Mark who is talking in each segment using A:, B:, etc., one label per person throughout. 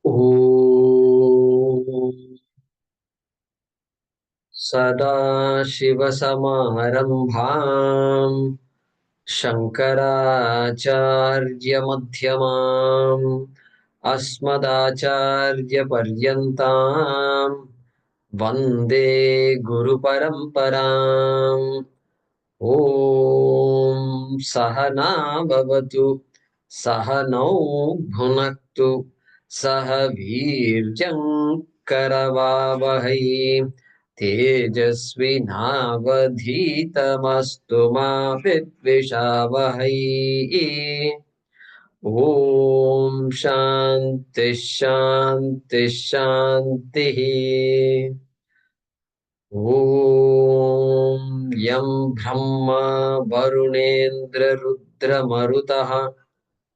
A: ॐ सदाशिवसमारम्भाम् शङ्कराचार्यमध्यमाम् अस्मदाचार्यपर्यन्ताम् वन्दे गुरुपरम्पराम्। ॐ सहना भवतु सहनौ भुनक्तु सह वीर्यं करवावहै तेजस्विनावधीतमस्तु मा विद्विषावहै। ॐ शान्ति शान्ति शान्तिः। ॐ यं ब्रह्मा वरुणेन्द्ररुद्रमरुतः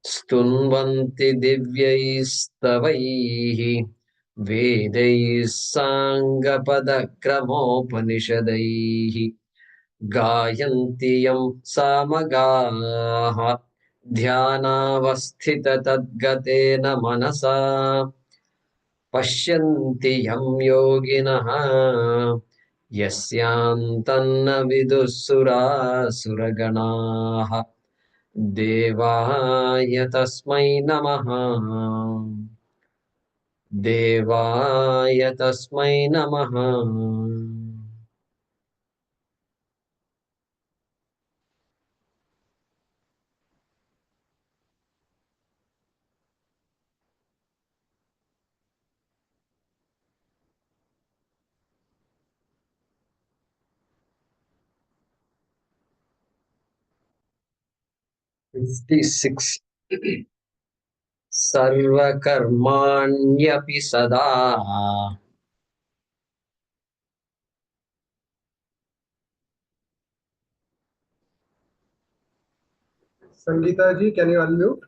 A: स्तुन्वन्ति दिव्यैस्तवैः वेदैः साङ्गपदक्रमोपनिषदैः गायन्ति यं सामगाः ध्यानावस्थिततद्गतेन मनसा पश्यन्ति यं योगिनः यस्यान्तन्न विदुःसुरासुरगणाः। देवाय तस्मै नमः। देवाय तस्मै नमः। फिफ्टी-सिक्स् सर्वकर्माण्यपि सदा
B: Sangeeta ji, can you unmute?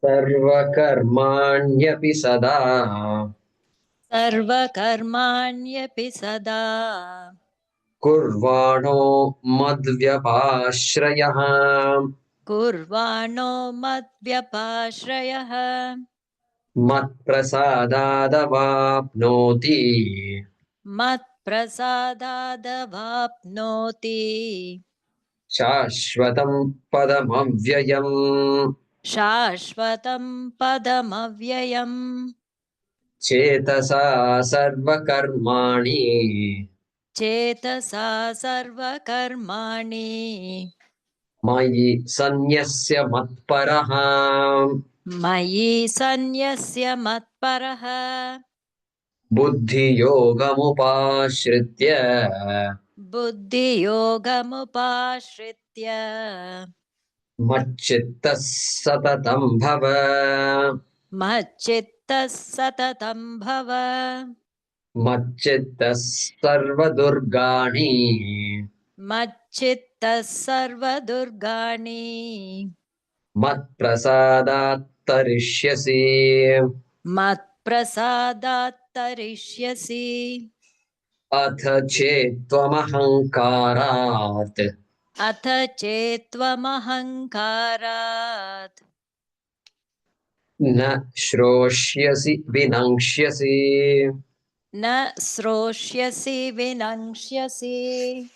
A: सर्वकर्माण्यपि सदा
C: सर्वकर्माण्यपि सदा
A: कुर्वाणो मद्व्यपाश्रयः
C: कुर्वाणो मद्व्यपाश्रयः
A: मत्प्रसादादवाप्नोति
C: मत्प्रसादादवाप्नोति
A: शाश्वतं पदमव्ययम्।
C: शाश्वतं पदमव्ययम्।
A: चेतसा सर्वकर्माणि
C: चेतसा सर्वकर्माणि
A: मयि सन्न्यस्य मत्परः।
C: मयि सन्न्यस्य मत्परः
A: बुद्धियोगमुपाश्रित्य
C: बुद्धियोगमुपाश्रित्य
A: मच्चित्तः सततं भव।
C: मच्चित्तः सततं भव।
A: मच्चित्तः सर्वदुर्गाणि
C: मच्चित्तः सर्वदुर्गाणि
A: मत्प्रसादात् तरिष्यसि।
C: मत्प्रसादात् तरिष्यसि।
A: अथ चेत्त्वमहङ्कारात्
C: अथ चेत्त्वमहङ्कारात्
A: न श्रोष्यसि विनङ्क्ष्यसि।
C: न श्रोष्यसि विनङ्क्ष्यसि।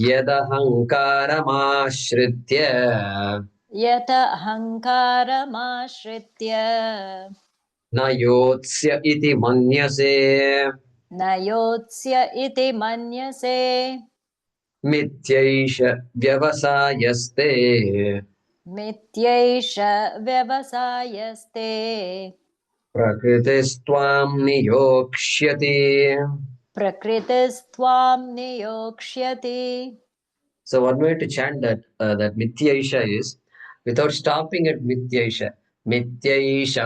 A: यदहङ्कारमाश्रित्य
C: यत अहङ्कारमाश्रित्य
A: न योत्स्य इति मन्यसे।
C: न योत्स्य इति मन्यसे।
A: मिथ्यैष व्यवसायस्ते
C: मिथ्यैष व्यवसायस्ते
A: प्रकृतिस्त्वां नियोक्ष्यति।
C: प्रकृतिस्त्वां नियोक्ष्यति।
A: So one way to chant that Mithyaisha is without stopping at Mithyaisha. Mithyaisha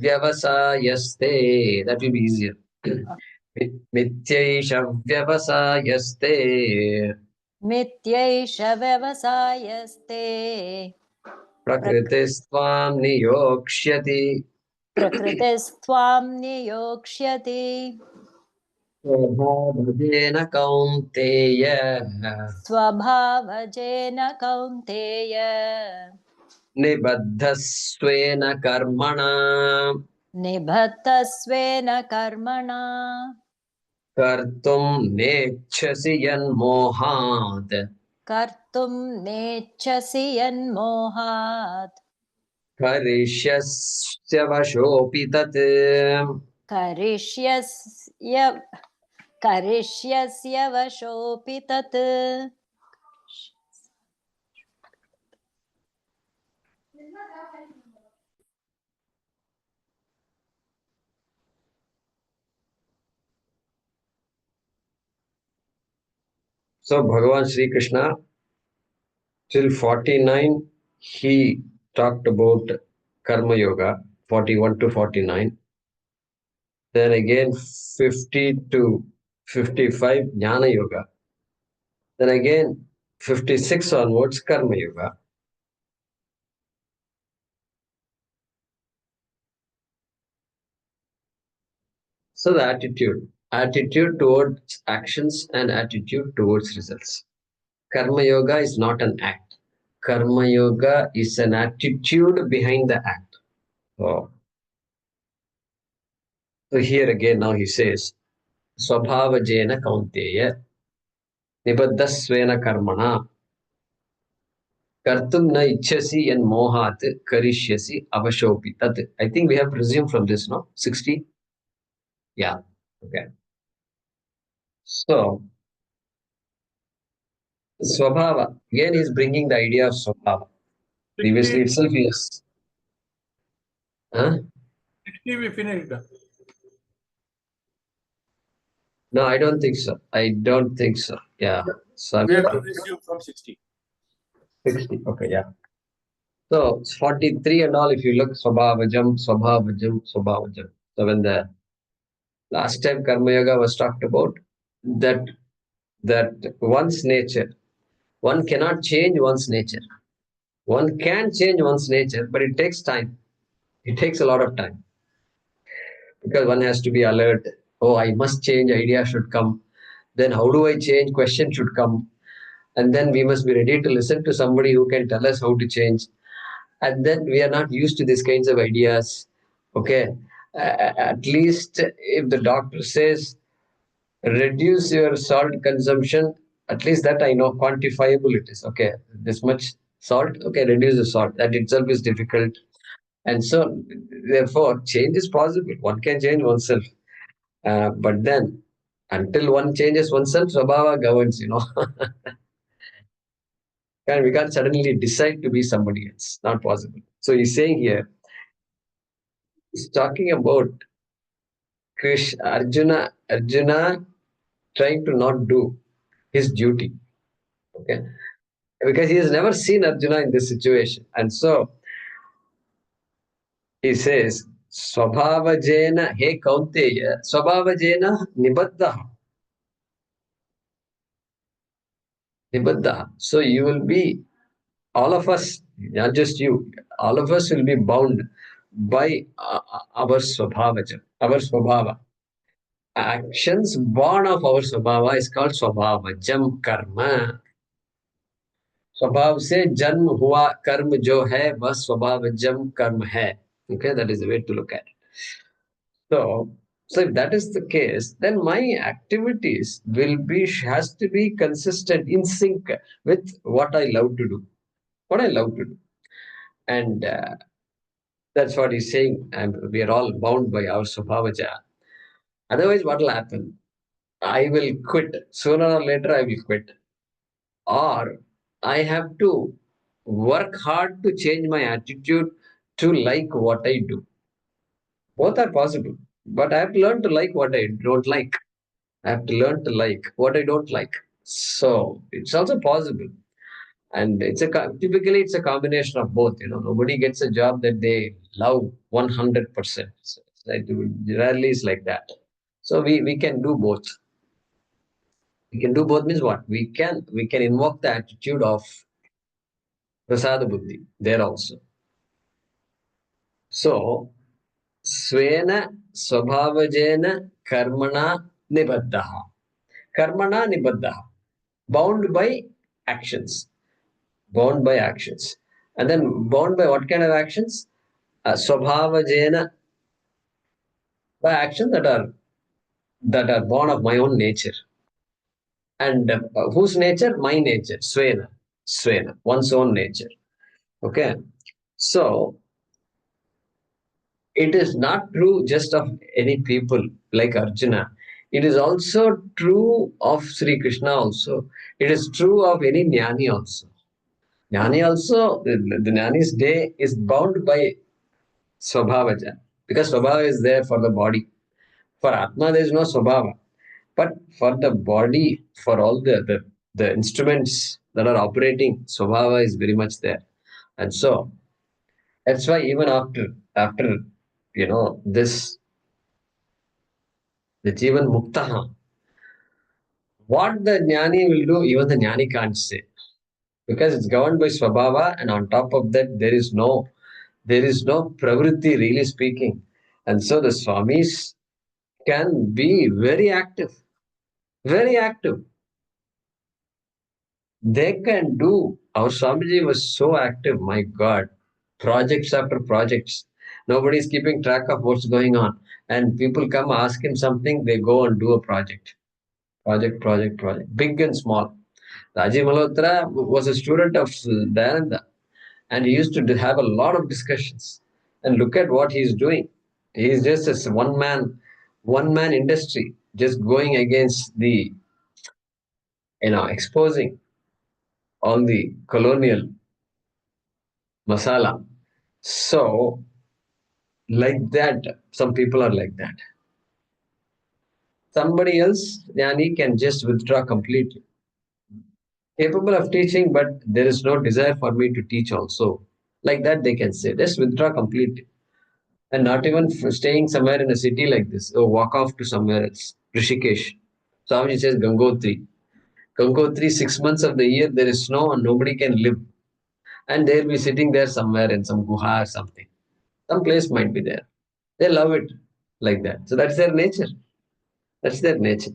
A: Vyavasayaste. That will be easier. Mithyaisha Vyavasayaste.
C: मिथ्यैष व्यवसायस्ते
A: प्रकृतिस्त्वां नियोक्ष्यति
C: प्रकृतिस्त्वां नियोक्ष्यति
A: स्वभावजेन कौन्तेय
C: स्वभावजेन कौन्तेय
A: निबद्धस्वेन कर्मणा
C: निबद्धस्वेन कर्मणा
A: कर्तुं नेच्छसि यन्मोहात्
C: कर्तुं नेच्छसि यन्मोहात्
A: करिष्यस्य वशोऽपि तत्
C: करिष्यस्य करिष्यस्य वशोऽपि तत्
A: So Bhagavan Sri Krishna till 49 he talked about Karma Yoga 41 to 49. Then again 50 to 55 Jnana Yoga. Then again 56 onwards Karma Yoga. So the attitude towards actions and attitude towards results. Karma Yoga is not an act. Karma Yoga is an attitude behind the act. So here again now he says, Swabhavajena Kaunteya Nibaddhasvena Karmana Kartum na ichhasi and mohat karishyasi avashopi. Tat. I think we have resumed from this, no? 60? Yeah. Okay. So, Swabhava. Again, he's bringing the idea of Swabhava. Previously itself, yes. Huh?
D: 60 we finished.
A: No, I don't think so. Yeah. So
D: We have to resume from 60.
A: 60. Okay, yeah. So 43 and all, if you look, Swabhavajam. So when the last time Karma Yoga was talked about, that one's nature, one cannot change one's nature. One can change one's nature, but it takes time. It takes a lot of time because one has to be alert. Oh, I must change, idea should come. Then how do I change? Question should come. And then we must be ready to listen to somebody who can tell us how to change. And then we are not used to these kinds of ideas. Okay. At least if the doctor says reduce your salt consumption, at least that I know quantifiable it is. Okay. This much salt. Okay. Reduce the salt. That itself is difficult. And so, therefore, change is possible. One can change oneself. But then, until one changes oneself, Swabhava governs, And we can't suddenly decide to be somebody else. Not possible. So he's saying here, he's talking about Arjuna trying to not do his duty. Okay. Because he has never seen Arjuna in this situation. And so he says, Swabhavajena he kaunteya, Swabhavajena nibaddha. Nibaddha. So you will be, all of us, not just you, all of us will be bound by our Swabhavaja, our Swabhava. Actions born of our Swabhava is called Swabhavajam Karma. स्वभाव से जन्म हुआ कर्म जो है वह स्वभावजम कर्म है. Okay, that is the way to look at it. So if that is the case, then my activities has to be consistent, in sync with what I love to do. And that's what he's saying. We are all bound by our swabhavaja. Otherwise, what will happen? I will quit. Sooner or later, I will quit. Or I have to work hard to change my attitude to like what I do. Both are possible. But I have to learn to like what I don't like. I have to learn to like what I don't like. So it's also possible. And typically it's a combination of both. Nobody gets a job that they love 100%. So rarely is like that. So we can do both. We can do both means what? We can invoke the attitude of Prasada buddhi, there also. So, Svena Swabhavajena Karmana Nibaddhaha. Karmana Nibaddhaha. Bound by actions. Bound by actions. And then bound by what kind of actions? Swabhavajena, by actions that are born of my own nature. And whose nature? My nature. Svena. Svena. One's own nature. Okay. So it is not true just of any people like Arjuna. It is also true of Sri Krishna also. It is true of any Jnani also. Jnani also, the Jnani's day is bound by Swabhavaja, because Swabhava is there for the body. For Atma, there is no Swabhava. But for the body, for all the instruments that are operating, Swabhava is very much there. And so that's why even after this, the Jivan Muktaha, what the Jnani will do, even the Jnani can't say. Because it's governed by Swabhava, and on top of that, there is no pravritti, really speaking. And so the Swamis can be very active, very active. They can do. Our Swamiji was so active, my God. Projects after projects. Nobody is keeping track of what's going on. And people come ask him something, they go and do a project. Project. Big and small. Rajiv Malhotra was a student of Dayananda, and he used to have a lot of discussions. And look at what he's doing. He's just a one man industry, just going against the, exposing all the colonial masala. So, like that, some people are like that. Somebody else, Jnani, can just withdraw completely. Capable of teaching, but there is no desire for me to teach also. Like that, they can say, just withdraw completely. And not even staying somewhere in a city like this, or walk off to somewhere else. Rishikesh. Swamiji says Gangotri. Gangotri, 6 months of the year, there is snow and nobody can live. And they'll be sitting there somewhere in some guha or something. Some place might be there. They love it like that. So that's their nature. That's their nature.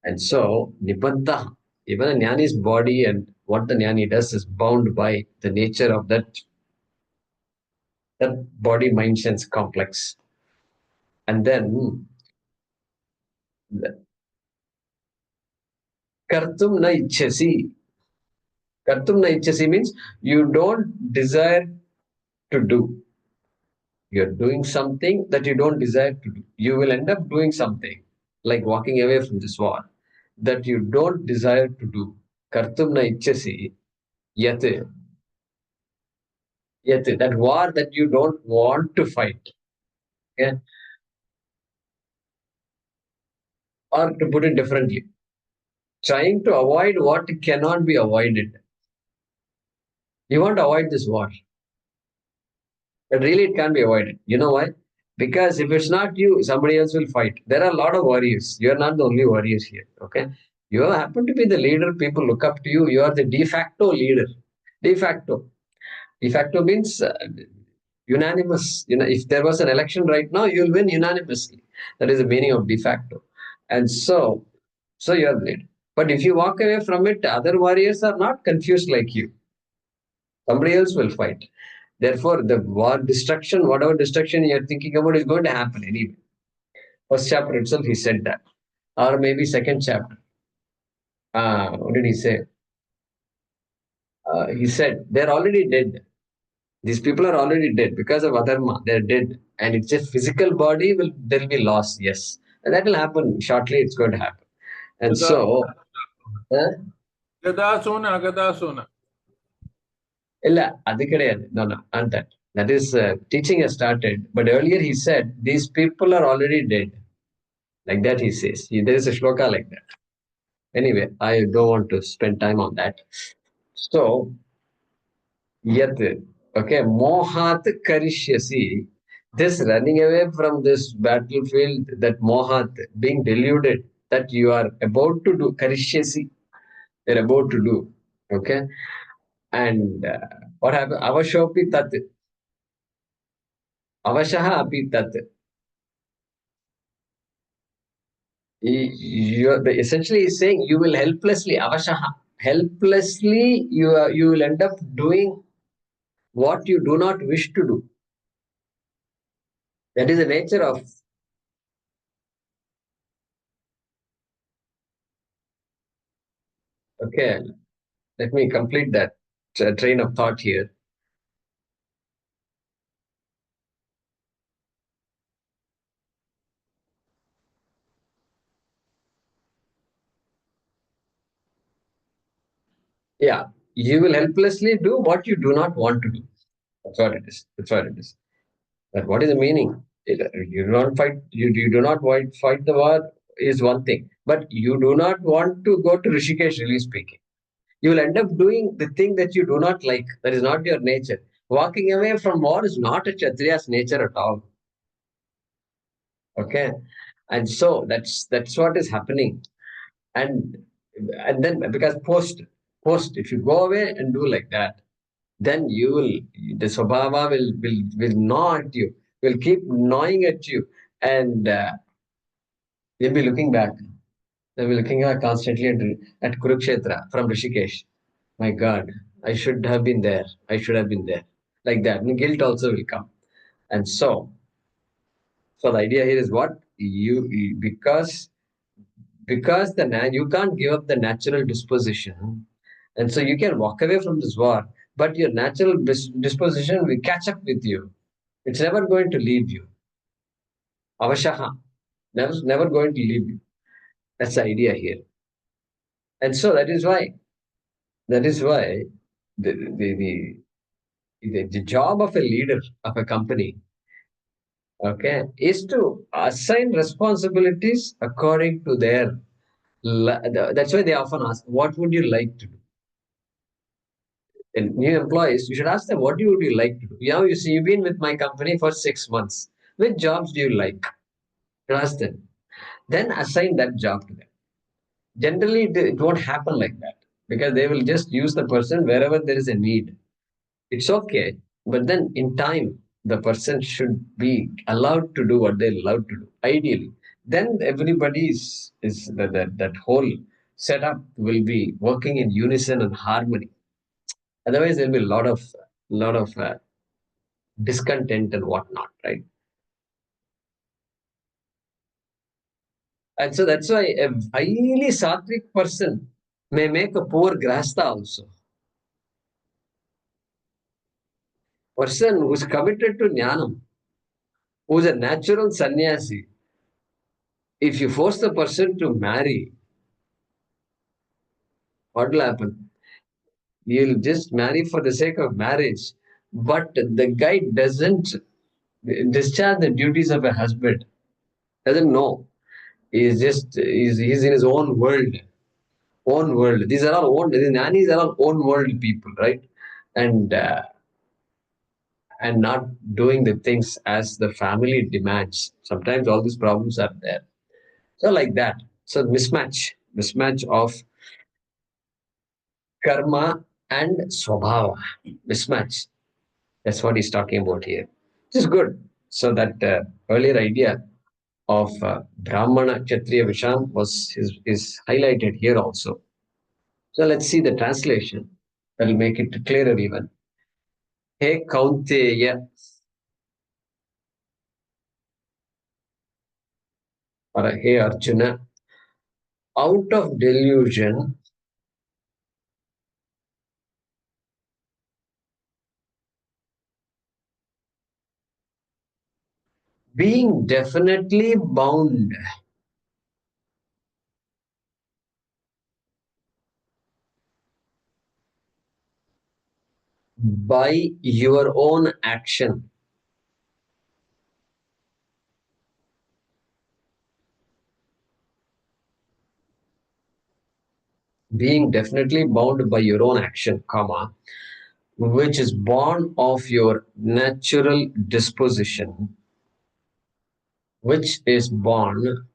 A: And so, Nibaddha, even a Jnani's body and what the Jnani does is bound by the nature of that body, mind, sense complex. And then, Kartum na ichchasi. Kartum na ichchasi means you don't desire to do. You're doing something that you don't desire to do. You will end up doing something like walking away from this war that you don't desire to do. Kartum na ichchasi yat. Yat, that war that you don't want to fight. Okay? Or to put it differently, trying to avoid what cannot be avoided. You want to avoid this war, but really it can't be avoided. You know why? Because if it's not you, somebody else will fight. There are a lot of warriors. You are not the only warriors here. Okay, you happen to be the leader. People look up to you. You are the de facto leader. De facto. De facto means unanimous. If there was an election right now, you'll win unanimously. That is the meaning of de facto. And so you are the leader. But if you walk away from it, other warriors are not confused like you. Somebody else will fight. Therefore, the war destruction, whatever destruction you're thinking about, is going to happen anyway. First chapter itself, he said that. Or maybe second chapter. What did he say? He said, they're already dead. These people are already dead because of adharma. They're dead. And it's just physical body, there'll be loss, yes. And that will happen shortly, it's going to happen. And so,
D: Gadasuna, Gadasuna.
A: illa, adu kediyadu. No, not that. That is, teaching has started. But earlier he said, these people are already dead. Like that he says. There is a shloka like that. Anyway, I don't want to spend time on that. So, yat, okay, mohat karishyasi. This running away from this battlefield, that mohat, being deluded, that you are about to do, karishyasi, you're about to do. Okay? And what happened? Avashopi tat. Avashaha api tat. You're essentially is saying you will helplessly, avashaha, helplessly you will end up doing what you do not wish to do. That is the nature of. Okay, let me complete that train of thought here. Yeah, you will helplessly do what you do not want to do. That's what it is. That's what it is. But what is the meaning? You do not fight. You do not fight the war is one thing, but you do not want to go to Rishikesh. Really speaking, you will end up doing the thing that you do not like. That is not your nature. Walking away from war is not a Kshatriya's nature at all. Okay, and so that's what is happening. And and then because post if you go away and do like that, then you will the swabhava will gnaw at you, will keep gnawing at you, and you'll be looking back. They'll be looking at constantly at Kurukshetra from Rishikesh. My God, I should have been there. I should have been there. Like that. And guilt also will come. And so the idea here is what because you can't give up the natural disposition, and so you can walk away from this war, but your natural disposition will catch up with you. It's never going to leave you. Avashaha, never going to leave you. That's the idea here. And so that is why the the, the the job of a leader of a company, okay, is to assign responsibilities according to their. That's why they often ask, "What would you like to do?" And new employees, you should ask them, "What would you like to do?" You see, you've been with my company for 6 months. Which jobs do you like? You ask them. Then assign that job to them. Generally, it won't happen like that because they will just use the person wherever there is a need. It's okay, but then in time, the person should be allowed to do what they're allowed to do. Ideally, then everybody is that whole setup will be working in unison and harmony. Otherwise, there'll be a lot of discontent and whatnot, right? And so that's why a highly sattvic person may make a poor grasta also. Person who's committed to jnanam, who's a natural sannyasi, if you force the person to marry, what will happen? You'll just marry for the sake of marriage, but the guy doesn't discharge the duties of a husband, doesn't know. He's in his own world. Own world. These nannies are all own world people, right? And and not doing the things as the family demands. Sometimes all these problems are there. So like that. So mismatch of karma and swabhava, mismatch. That's what he's talking about here. Which is good. So that earlier idea of Brahmana, Kshatriya, Visham is highlighted here also. So let's see the translation. That'll make it clearer even. Hey Kaunteya, or hey Arjuna, out of delusion, being definitely bound by your own action, being definitely bound by your own action, comma, which is born of your natural disposition, which is born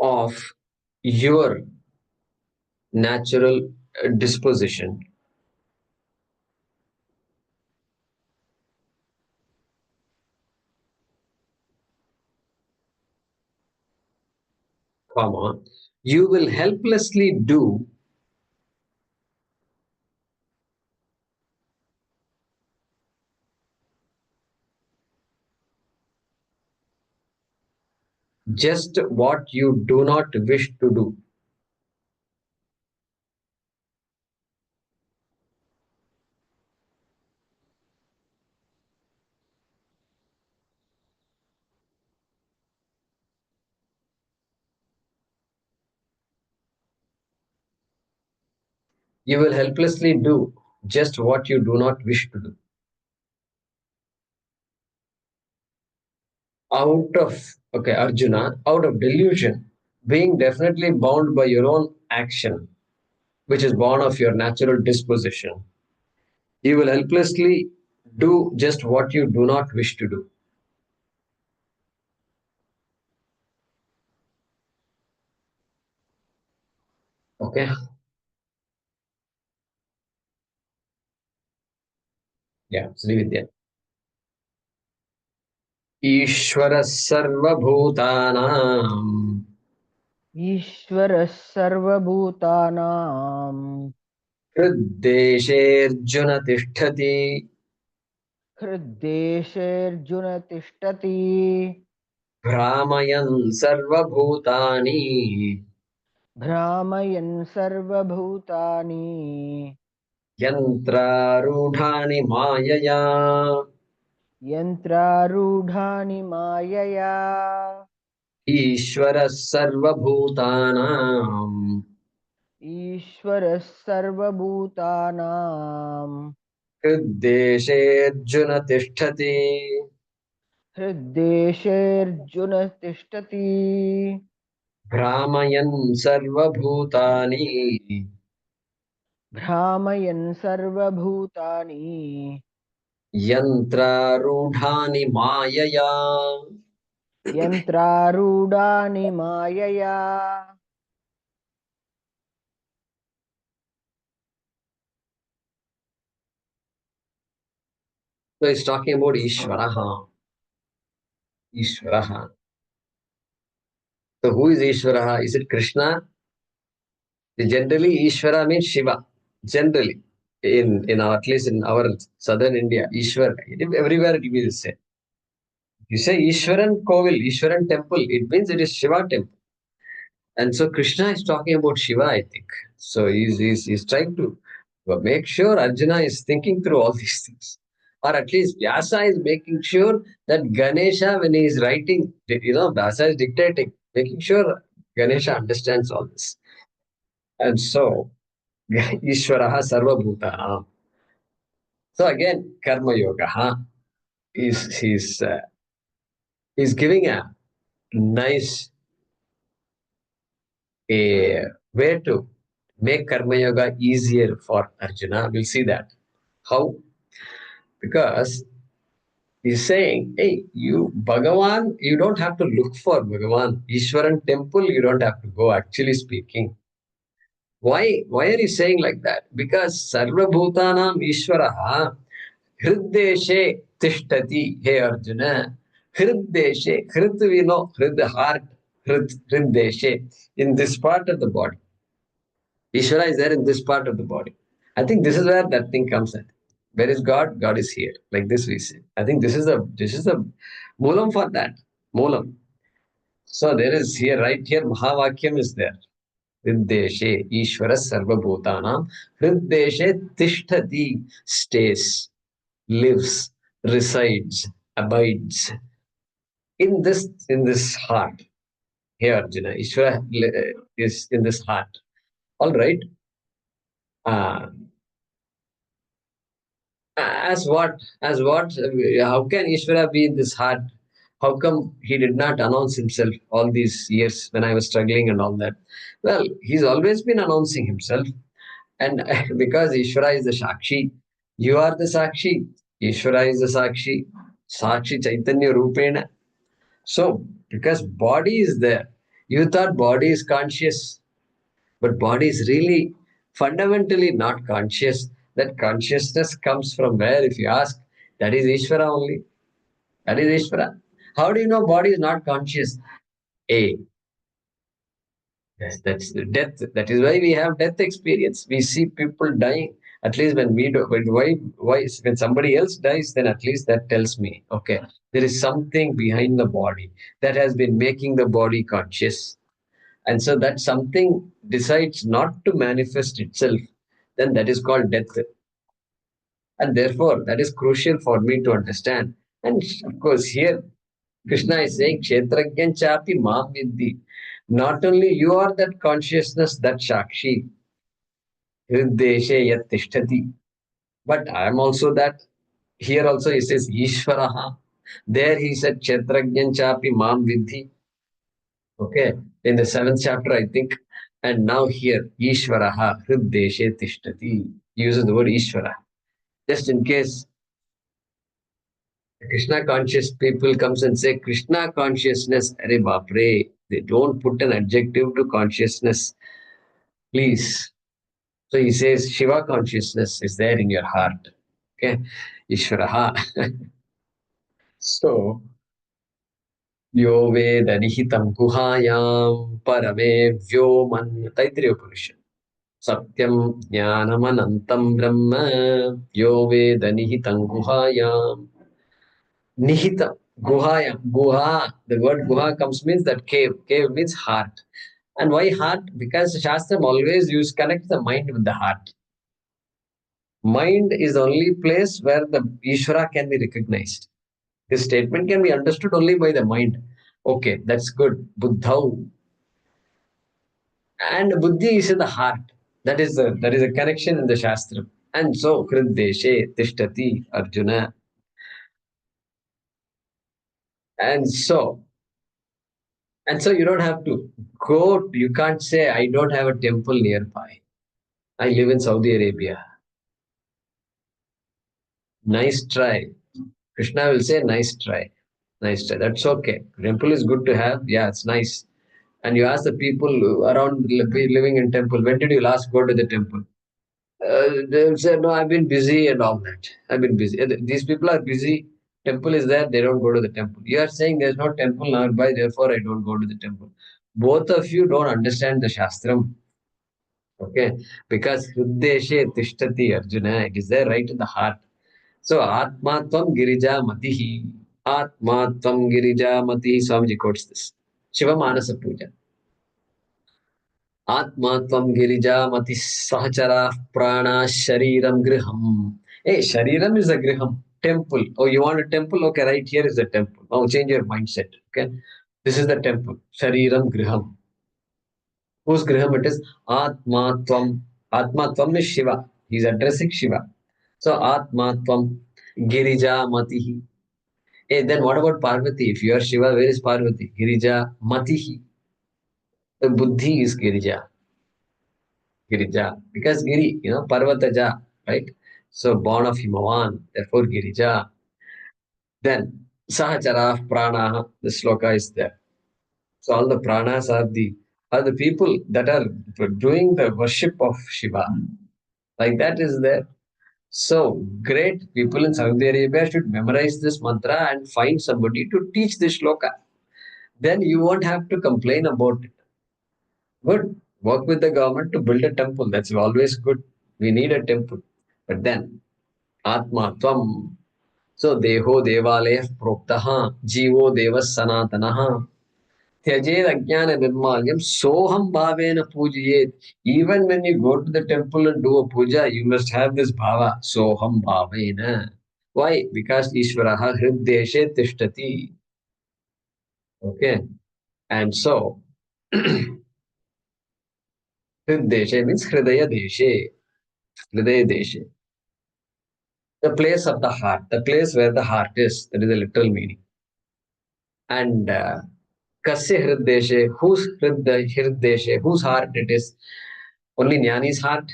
A: of your natural disposition, comma, you will helplessly do just what you do not wish to do. You will helplessly do just what you do not wish to do. Arjuna, out of delusion, being definitely bound by your own action, which is born of your natural disposition, you will helplessly do just what you do not wish to do. Okay? Yeah, Srividya. ईश्वरः सर्वभूतानां
E: ईश्वरः सर्वभूतानां
A: हृद्देशेऽर्जुन तिष्ठति
E: हृद्देशेऽर्जुन तिष्ठति
A: भ्रामयन् सर्वभूतानि
E: भ्रामयन् सर्वभूतानि
A: यन्त्रारूढानि मायया
E: यन्त्रारूढानि मायया
A: ईश्वरः सर्वभूतानां
E: ईश्वरः सर्वभूतानां
A: हृद्देशेऽर्जुन तिष्ठति
E: हृद्देशेऽर्जुन तिष्ठति
A: भ्रामयन् सर्वभूतानि
E: भ्रामयन् सर्वभूतानि
A: यन्त्रारूढानि मायया.
E: यन्त्रारूढानि मायया.
A: So he's talking about Ishvaraha. Ishvaraha. So who is Ishvaraha? Is it Krishna? Generally, Ishvara means Shiva. Generally, in our, at least in our southern India, Ishvara. Everywhere it will be the same. You say Ishwaran Kovil, Ishwaran temple, it means it is Shiva temple. And so Krishna is talking about Shiva, I think. So he's trying to make sure Arjuna is thinking through all these things. Or at least Vyasa is making sure that Ganesha, when he is writing, Vyasa is dictating, making sure Ganesha understands all this. And so, Ishvaraha Sarva Bhutanam. So again, Karma Yoga is giving a nice way to make Karma Yoga easier for Arjuna. We'll see that. How? Because he's saying, hey, you Bhagavan, you don't have to look for Bhagavan. Ishwaran temple, you don't have to go, actually speaking. Why are you saying like that? Because Sarva Bhutanam Ishwaraha Hriddeshe Tishtati, hey Arjuna. Hriddeshe, Hrid we know, Hrid heart, Hriddeshe, in this part of the body. Ishvara is there in this part of the body. I think this is where that thing comes at. Where is God? God is here. Like this we say. I think this is the moolam for that. Moolam. So there is here, right here, Mahavakyam is there. Hriddeshe, Ishvara Sarva Bhutanam. Hriddeshe Tishtati, stays, lives, resides, abides in this heart. Here, Arjuna, Ishvara is in this heart. All right. Uh, as what how can Ishvara be in this heart? How come he did not announce himself all these years when I was struggling and all that? Well, he's always been announcing himself. And because Ishvara is the Sakshi, you are the Sakshi. Ishvara is the Sakshi Chaitanya Rupena. So because body is there, you thought body is conscious. But body is really fundamentally not conscious. That consciousness comes from where, if you ask, that is Ishvara only. That is Ishvara. How do you know body is not conscious? A. Yes, that's the death. That is why we have death experience. We see people dying. At least when we do, when somebody else dies, then at least that tells me, okay, there is something behind the body that has been making the body conscious. And so that something decides not to manifest itself, then that is called death. And therefore, that is crucial for me to understand. And of course, here Krishna is saying, Kshetragyan chapi mam vidhi. Not only you are that consciousness, that Shakshi, hriddeshe yat tishtati, but I am also that. Here also he says Ishvaraha. There he said Kshetragyan chapi mam vidhi. Okay, in the seventh chapter, I think. And now here, Ishvaraha hriddeshe tishtati. He uses the word Ishvara. Just in case Krishna conscious people comes and say Krishna consciousness, Are Bapre, they don't put an adjective to consciousness, please. So he says Shiva consciousness is there in your heart. Okay, Ishvaraha. So Yo Veda Nihitam Guhayam Parame Vyoman Taittiriya Upanishad. Satyam Jnanam Anantam Brahma Yo Veda Nihitam Guhayam. Nihita, Guhaya, Guha. The word Guha comes means that cave. Cave means heart. And why heart? Because Shastram always use connect the mind with the heart. Mind is the only place where the Ishvara can be recognized. This statement can be understood only by the mind. Okay, that's good. Buddhau. And Buddhi is in the heart. That is a connection in the Shastram. And so Kriddeshe Tishtati Arjuna. And so you don't have to go, you can't say, I don't have a temple nearby. I live in Saudi Arabia. Nice try. Krishna will say, nice try. Nice try. That's okay. Temple is good to have. Yeah, it's nice. And you ask the people around living in temple, when did you last go to the temple? They'll say, no, I've been busy and all that. I've been busy. These people are busy. Temple is there. They don't go to the temple. You are saying there's no temple nearby, therefore I don't go to the temple. Both of you don't understand the Shastram. Okay, because Hriddeshe Tishtati Arjuna, it is there right in the heart. So Atma Tvam Girija Matihi. Atma Tvam Girija Matihi. Swamiji quotes this. Shiva Manasa Puja. Atma Tvam Girija Mati Sahachara Prana Shariram Griham. Hey, Shariram is a Griham. Temple. Oh, you want a temple? Okay, right here is the temple. Now change your mindset. Okay. This is the temple. Shariram Griham. Whose griham it is? Atma Tvam. Atma Tvam is Shiva. He's addressing Shiva. So Atma Tvam Girija Matihi. Hey, then what about Parvati? If you are Shiva, where is Parvati? Girija Matihi. The Buddhi is Girija. Girija. Because Giri, Parvataja, right? So born of Himavan, therefore Girija. Then Sahachara Prana, the sloka is there. So all the pranas are the people that are doing the worship of Shiva. Like that is there. So great people in Saudi Arabia should memorize this mantra and find somebody to teach this shloka. Then you won't have to complain about it. Good. Work with the government to build a temple. That's always good. We need a temple. But then, Atma Tvam. So Deho Devaleh Proktaha Jivo Devas Sanatanaha. Tyajed Ajnana Nirmalyam Soham Bhavena Pujayet. Even when you go to the temple and do a puja, you must have this bhava. Soham Bhavena. Why? Because Ishvaraha Hriddeshe Tishtati. Okay. And so, Hriddeshe means Hridaya Deshe. Hridaya Deshe. The place of the heart. The place where the heart is. That is the literal meaning. And Kasya Hriddeshe. Whose Hriddeshe? Whose heart it is? Only Jnani's heart?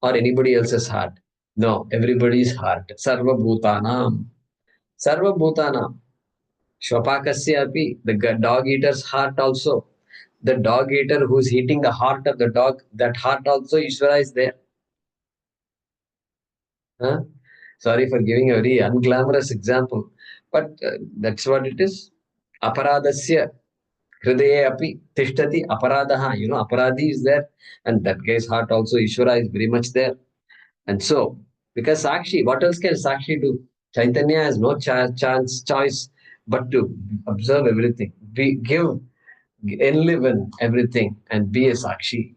A: Or anybody else's heart? No, everybody's heart. Sarva Bhutanam. Sarva Bhutanam. Shvapakasya api, the dog eater's heart also. The dog eater who's eating the heart of the dog, that heart also Ishvara is there. Huh? Sorry for giving a very unglamorous example, but that's what it is. Aparadasya. Hridaye api tishtati aparadaha. Aparadhi is there, and that guy's heart also, Ishvara is very much there. And so, because Sakshi, what else can Sakshi do? Chaitanya has no choice but to observe everything. Enliven everything and be a Sakshi.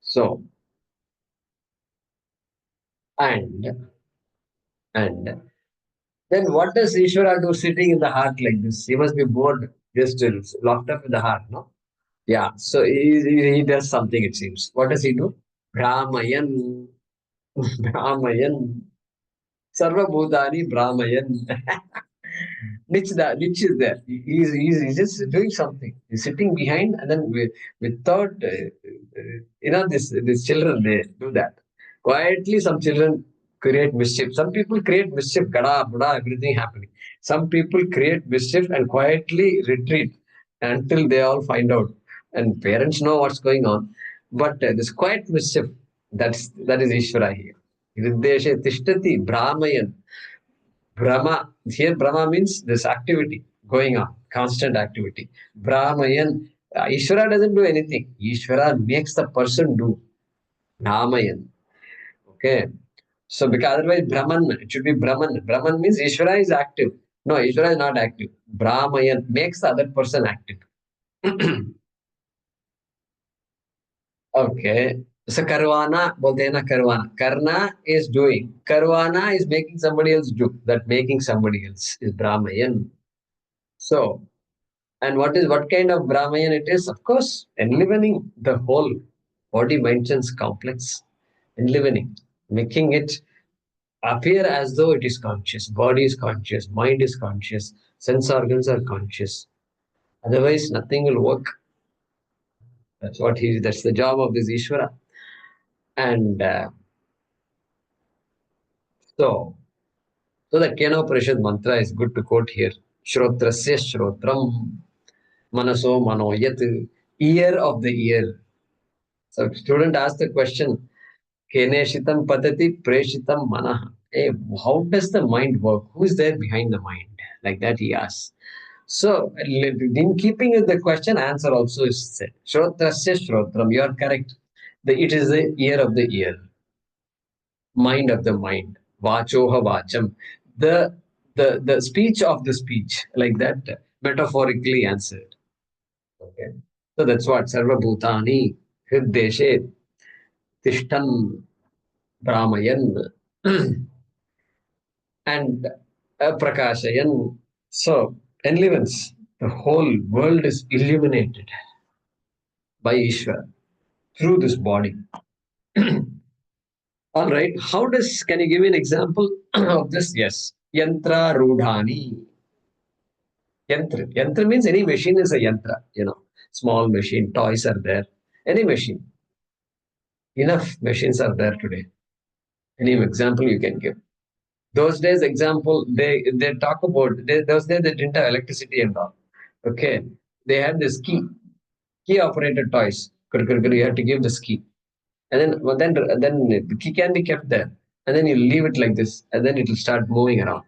A: So, and then what does Ishvara do sitting in the heart like this? He must be bored, just locked up in the heart, no? Yeah, so he does something, it seems. What does he do? Brahmayan. Brahmayan. Sarva Bhutani Brahmayan. Niche is there. He's just doing something. He's sitting behind, and then without, these children, they do that. Quietly, some children create mischief. Some people create mischief, gada, buda, everything happening. Some people create mischief and quietly retreat until they all find out. And parents know what's going on. But this quiet mischief, that is Ishvara here. Hriddeshe tishtati brahmayan. Brahma, here Brahma means this activity going on, constant activity. Brahmayan, Ishvara doesn't do anything. Ishvara makes the person do. Brahmayan. Okay. So, because otherwise Brahman, it should be Brahman. Brahman means Ishvara is active. No, Ishvara is not active. Brahmayan makes the other person active. Okay. So, Karwana, bolte hai na Karwana. Karna is doing. Karwana is making somebody else do. That making somebody else is Brahmayan. So, and what kind of Brahmayan it is? Of course, enlivening the whole body, mind, sense complex. Enlivening, making it appear as though it is conscious. Body is conscious, mind is conscious, sense organs are conscious. Otherwise, nothing will work. That's the job of this Ishvara. And so the Kenoparishad mantra is good to quote here. Shrotrasya Shrotram Manaso Manoyat, ear of the ear. So student asked the question, Keneshitam patati preshitam manaha. Hey, how does the mind work? Who is there behind the mind? Like that he asks. So, in keeping with the question, answer also is said. Shrotrasya shrotram, you are correct. It is the ear of the ear, mind of the mind. Vachoha vacham. The speech of the speech, like that, metaphorically answered. Okay. So that's what Sarva Bhutani Hriddeshe Tishtan Brahmayan and Prakashayan. So, enlivens. The whole world is illuminated by Ishvara through this body. All right. Can you give me an example of this? Yes. Yantra Rudhani. Yantra. Yantra means any machine is a yantra, small machine, toys are there. Any machine. Enough machines are there today. Any example you can give? Those days, example, they talk about, those days they didn't have electricity and all. Okay. They had this key operated toys. You have to give this key. And then the key can be kept there. And then you leave it like this. And then it will start moving around.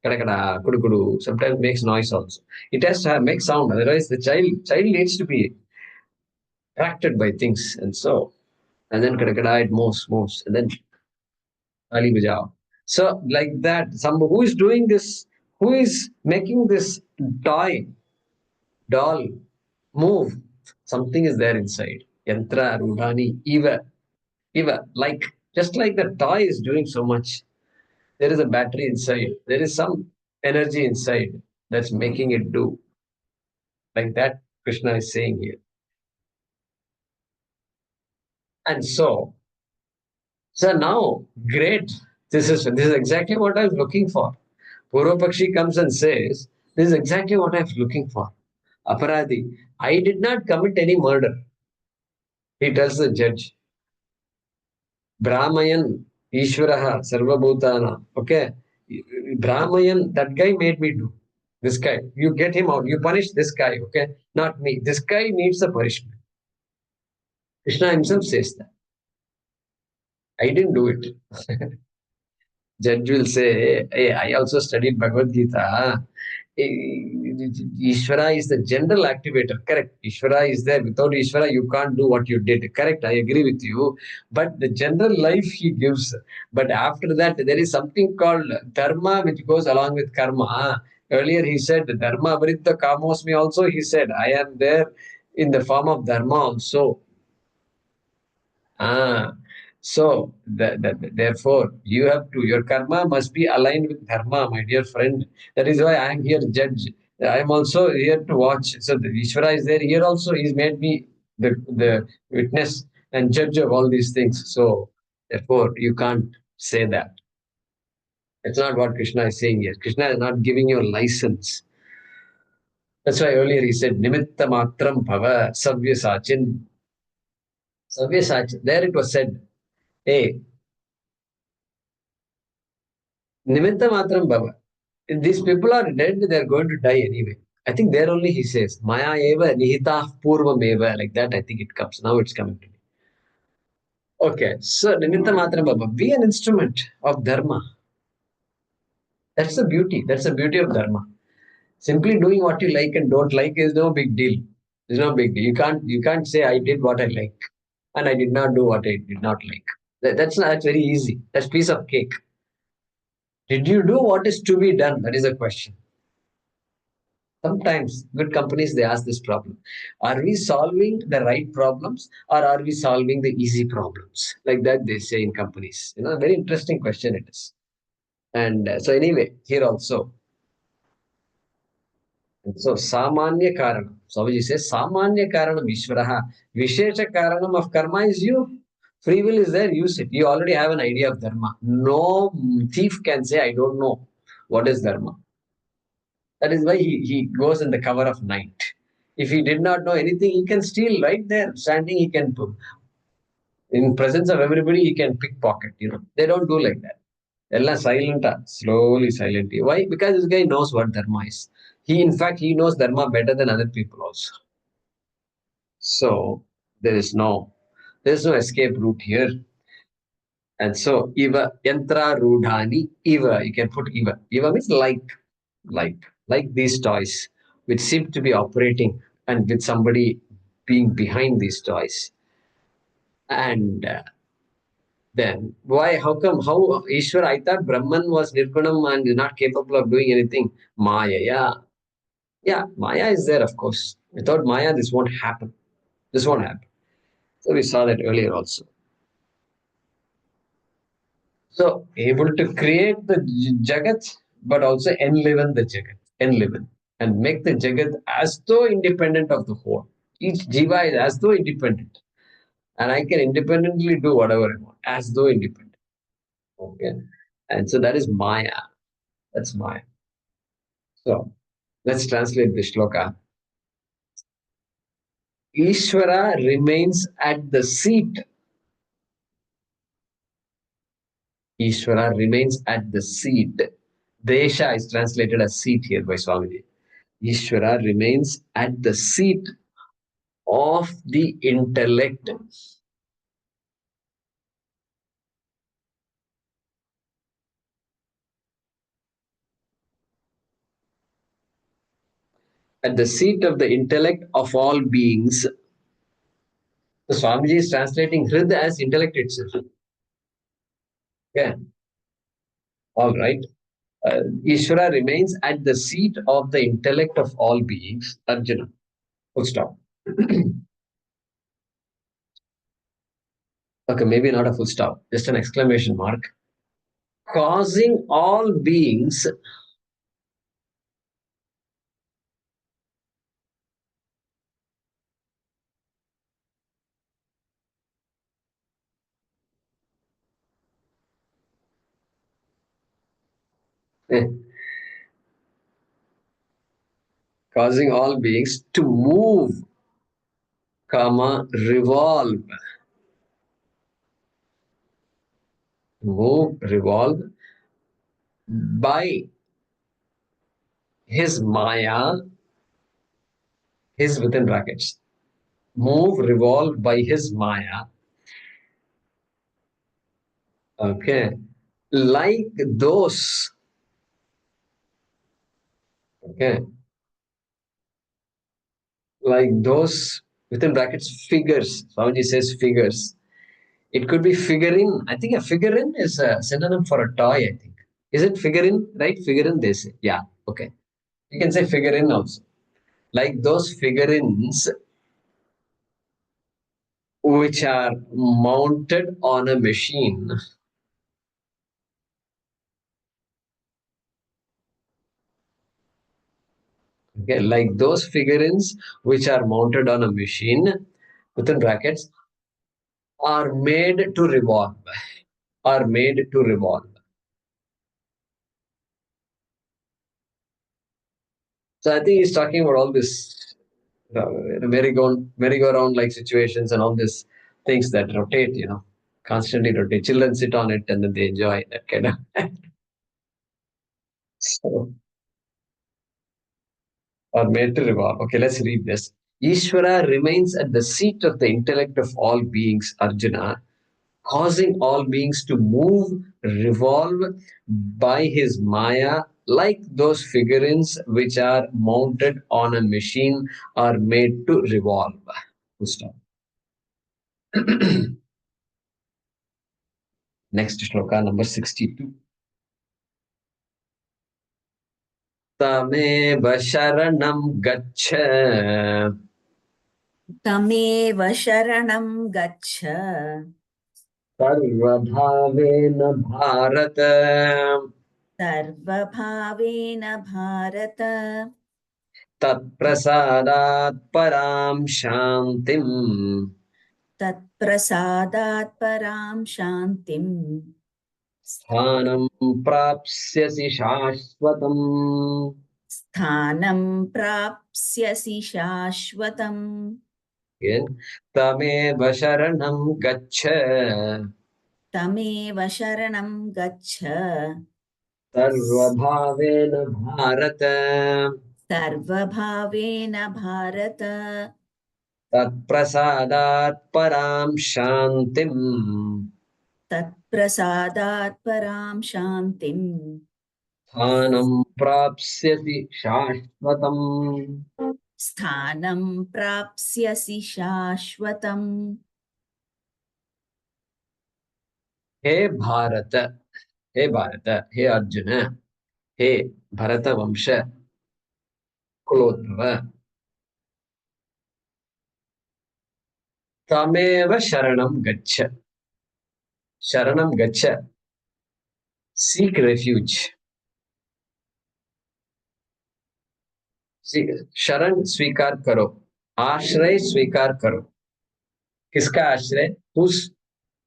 A: Kada kada, kudu kudu. Sometimes makes noise also. It has to make sound. Otherwise, the child needs to be attracted by things. And then kada kada, it moves. And then Ali Bajao. So, like that, who is doing this, who is making this toy, doll, move, something is there inside. Yantra, Rudhani, Eva, just like the toy is doing so much, there is a battery inside. There is some energy inside that's making it do. Like that, Krishna is saying here. And so now, great. This is exactly what I was looking for. Purvapakshi comes and says, this is exactly what I was looking for. Aparadi, I did not commit any murder. He tells the judge. Brahmayan, Ishvaraha, Sarvabhutana. Okay. Brahmayan, that guy made me do. This guy, you get him out. You punish this guy, okay? Not me. This guy needs a punishment. Krishna himself says that. I didn't do it. Judge will say, hey, I also studied Bhagavad Gita. Ishvara is the general activator, correct? Ishvara is there. Without Ishvara, you can't do what you did, correct? I agree with you. But the general life he gives. But after that, there is something called dharma, which goes along with karma. Earlier he said, dharma vritta kamosmi also, he said, I am there in the form of dharma also. Ah, so therefore, you have to, your karma must be aligned with dharma, my dear friend. That is why I am here, judge. I am also here to watch. So the Ishvara is there. Here also, he's made me the witness and judge of all these things. So therefore, you can't say that. It's not what Krishna is saying here. Krishna is not giving you a license. That's why earlier he said, Nimitta matram bhava savyasachin. Savyasachin. There it was said, hey, Nimitta matram bhava. These people are dead, they're going to die anyway. I think there only he says, Maya eva nihita purvam eva. Like that, I think it comes. Now it's coming to me. Okay, so Nimitta matram bhava. Be an instrument of dharma. That's the beauty. That's the beauty of dharma. Simply doing what you like and don't like is no big deal. There's no big deal. You can't say I did what I like and I did not do what I did not like. That's very easy. That's piece of cake. Did you do what is to be done? That is a question. Sometimes good companies they ask this problem: Are we solving the right problems or are we solving the easy problems? Like that they say in companies. A very interesting question it is. And so anyway, here also. And so samanya karanam. Swamiji says samanya karanam Ishvaraha. Vishesha karanam of karma is you. Free will is there. Use it. You already have an idea of dharma. No thief can say I don't know what is dharma. That is why he goes in the cover of night. If he did not know anything, he can steal right there, standing. He can, in presence of everybody, he can pickpocket. They don't do like that. Ella silent, slowly silent. Why? Because this guy knows what dharma is. In fact, he knows dharma better than other people also. So there is no escape route here. And so, Iva Yantra Rudhani, Iva, you can put Iva. Iva means like these toys, which seem to be operating and with somebody being behind these toys. And then, why, how come, how Ishwar, I thought Brahman was Nirgunam and is not capable of doing anything. Maya, yeah. Yeah, Maya is there, of course. Without Maya, this won't happen. This won't happen. So we saw that earlier also. So, able to create the Jagat, but also enliven the Jagat, enliven, and make the Jagat as though independent of the whole. Each Jiva is as though independent, and I can independently do whatever I want, as though independent. Okay, and so that is Maya. That's Maya. So, let's translate the shloka. Ishvara remains at the seat. Ishvara remains at the seat. Desha is translated as seat here by Swamiji. Ishvara remains at the seat of the intellect. At the seat of the intellect of all beings. So Swamiji is translating Hrid as intellect itself. Okay. All right. Ishvara remains at the seat of the intellect of all beings. Arjuna. Full stop. Okay, maybe not a full stop, just an exclamation mark. Causing all beings causing all beings to move, revolve. Move, revolve by his Maya, his within brackets. Move, revolve by his Maya. Okay. Like those. Okay. Like those within brackets figures. Swamiji says figures. It could be figurine. I think a figurine is a synonym for a toy, I think. Is it figurine? Right? Figurine, they say. Yeah. Okay. You can say figurine also. Like those figurines which are mounted on a machine. Okay, like those figurines which are mounted on a machine within brackets are made to revolve. Are made to revolve. So I think he's talking about all this merry-go-round like situations and all these things that rotate, constantly rotate. Children sit on it and then they enjoy that kind of. So, are made to revolve. Okay, let's read this. Ishvara remains at the seat of the intellect of all beings, Arjuna, causing all beings to move, revolve by his Maya, like those figurines which are mounted on a machine are made to revolve. Full stop. Next shloka, number 62. Tamev sharanam gaccha
F: तमेव शरणं गच्छ
A: sarvabhavena bharata
F: सर्वभावेन Bharat
A: tatprasadat param shantim
F: तत्प्रसादात् परां शान्तिं
A: sthanam prapsyasi shashvatam.
F: स्थानं प्राप्स्यसि शाश्वतम्
A: Again, tameva sharanam gaccha
F: तमेव शरणं गच्छ
A: sarvabhavena bharata
F: सर्वभावेन Bharat
A: tatprasadat param shantim
F: तत्प्रसादात् परां शान्तिं
A: sthanam prapsyasi shashvatam.
F: स्थानं प्राप्स्यसि शाश्वतम्
A: Hey Bharata, hey Bharata, hey Arjuna, hey Bharata Vamsha, Kulodhava, Tameva Sharanam Gaccha. Sharanam Gaccha, seek refuge. शरण स्वीकार करो, आश्रय स्वीकार करो. किसका आश्रय? Whose